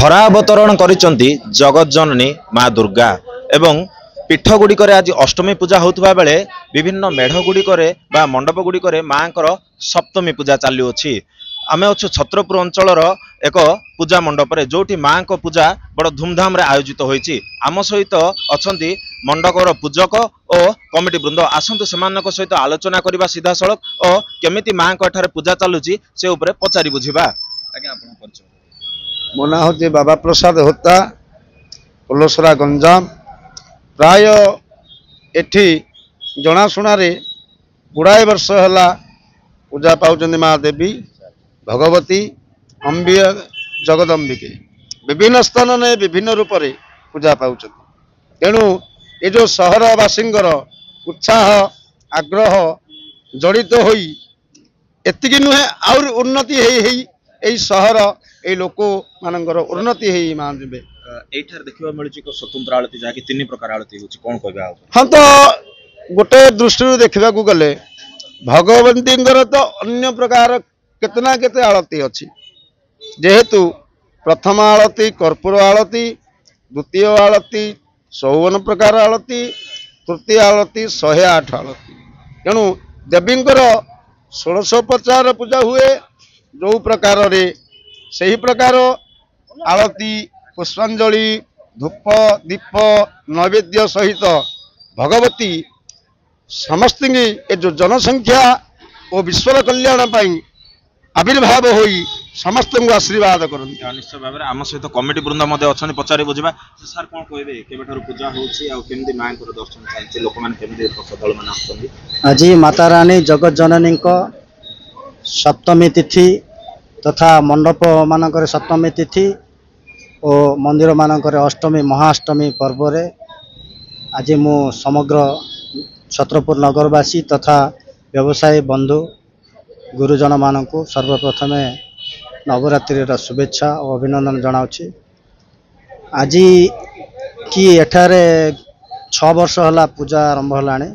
धरा अवतरण करिसंती जगत जननी माँ दुर्गा एवं पीठ गुड़िक आज अष्टमी पूजा होता बेले विभिन्न मेढ़ गुड़िक मंडप गुड़िक माँ सप्तमी पूजा चलुअछि। आमे अच्छे छत्रपुर अंचल एक पूजा मंडप रे जोठी माँ को पूजा बड़ धूमधाम रे आयोजित होईछि। आम सहित अछंती मंडपर पूजक और कमिटी वृंद आसंतु सेमानक सहित आलोचना करबा सीधा सड़क और केमिति माँ को एठारे पूजा चलुछि से उपरे पचारि बुझिबा। आज्ञा आपन परिचय। मो ना हूँ बाबा प्रसाद होता पलसरा गंजाम। प्राय एठी जनाशुना गुड़ाए वर्ष है पूजा पाउचंदी माँ देवी भगवती अंबी जगदंबिके विभिन्न स्थान में विभिन्न रूप से पूजा पाउचंदी। तेणु ये जो सहरवासींकर उत्साह आग्रह जड़ित होई एतिकी नुहे और उन्नति यही सहर ये लोक मानकर उन्नति है मान जी देखा मिलूँ स्वतंत्र आलती जहाँकि तीन प्रकार आलती हो कौन कह। हाँ तो गोटे दृष्टि देखा गले भगवती तो अन्य प्रकार केतना केते आलती अच्छी जेहेतु प्रथम आलती कर्पूर आलती द्वितीय आलती 54 प्रकार आलती तृतीय आलती 108 आलती। तेणु देवींकर 1650 पूजा हुए जो प्रकार रे सही प्रकार आलती पुष्पांजलि धूप दीप नैवेद्य सहित भगवती समस्त ये जो जनसंख्या और विश्वर कल्याण पाई आविर्भाव होई समस्त को आशीर्वाद करते। निश्चय भाव में आम सहित कमिटी वृंद अच्छा पचारि बुझा सार कौन कहे केबेठार पूजा होती माँ दर्शन चलती लोक मैंने श्रद्धालु मैंने आज माता रानी जगत जननी सप्तमी तिथि तथा मंडप मानक सप्तमी तिथि और मंदिर मानक अष्टमी महाअष्टमी पर्व रे आज मु समग्र छत्रपुर नगरवासी तथा व्यवसायी बंधु गुरुजन मानक सर्वप्रथमे नवरात्रि शुभेच्छा और अभिनंदन जनाऊँगी। आज कि एठारे 6 वर्ष है पूजा आरंभ है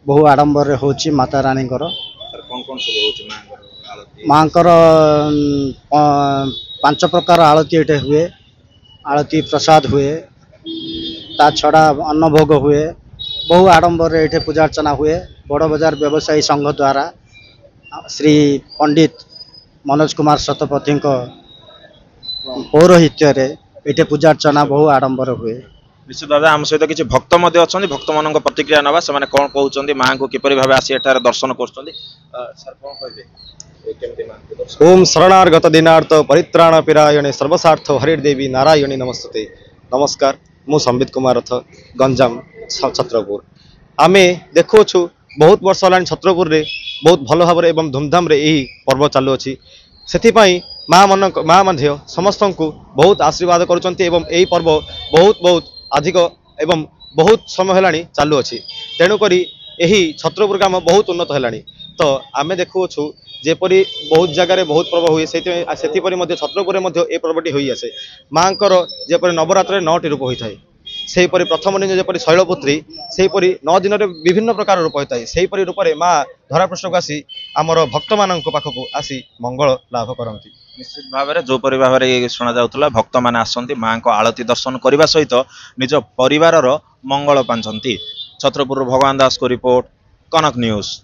बहु आडंबर होची माता रानी माँ 5 प्रकार आलती ये हुए। आलती प्रसाद हुए ता छड़ा अन्नभोग हुए बहु आडंबर ये पूजा अर्चना हुए। बड़ बजार व्यवसायी संघ द्वारा श्री पंडित मनोज कुमार शतपथी पौरोहित्य ये पूजा अर्चना बहु आडंबर हुए। निश्चित भाव आम सहित किसी भक्त भक्त मान प्रतिक्रिया ना से कौन कहते माँ को किपर भाव आसी एठार दर्शन कर। ओम शरणार्गत दिनार्थ परित्राण पिरायणे सर्वसार्थ हरिदेवी नारायणी नमस्ते। नमस्कार मु संबित कुमार रथ गंजाम छत्रपुर। आमे देखु बहुत वर्ष है छत्रपुर रे बहुत भल भाव एवं धूमधाम यही पर्व चलुअछि। से माँ मध्य समस्त को बहुत आशीर्वाद करुँच एवं यही पर्व बहुत बहुत अधिक एवं बहुत समय है चलुअछि। तेणुक यही छत्रपुर ग्राम बहुत उन्नत है। तो आमे देखु जेपरी बहुत जगार बहुत पर्व हुए से छत्रपुर ए पर्वटी हो आसे। माँ जेपरी नवरात्र 9टी रूप होता है सेहीपरि प्रथम दिन जपरी शैलपुत्री सेहीपरि 9 दिन में विभिन्न प्रकार रूप होता है। सेहीपरि रूप में माँ धरापृष्ठ को आसी आमर भक्त मान पाखक आसी मंगल लाभ करती। निश्चित भाव में जो भाव में शुणा जाऊला भक्त मैंने आसती माँ को आलती दर्शन करने सहित निज परिवार मंगल पांचती। छत्रपुर भगवान दास को रिपोर्ट कनक न्यूज।